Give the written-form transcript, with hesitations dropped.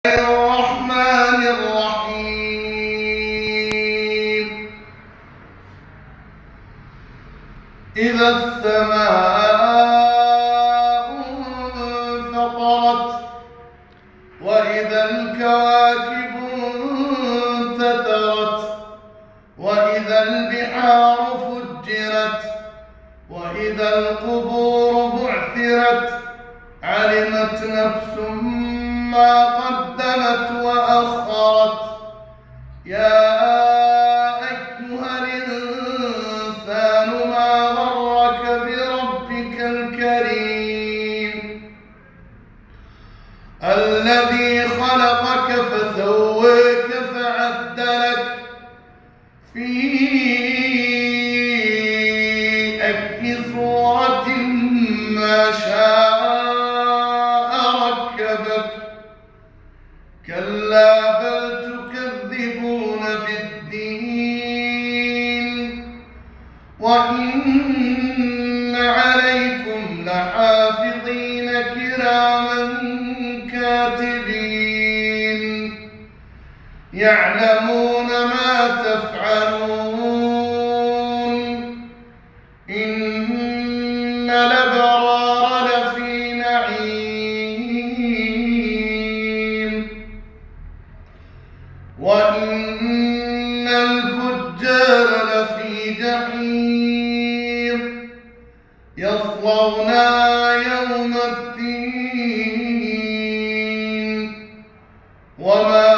الرحمن الرحيم. إذا السماء انفطرت وإذا الكواكب انتثرت وإذا البحار فجرت وإذا القبور بعثرت علمت نفس ما قدمت وأخرت. يا أيها الإنسان ما غرك بربك الكريم الذي خلقك فسويك فعدلك في أي صورة ما شاء ركبك. كلا بل تكذبون بالدين وإن عليكم لحافظين كراما كاتبين يعلمون ما تفعلون. إن الأبرار لفي نعيم وإن الفجار لفي جحيم يصلونها يوم الدين وما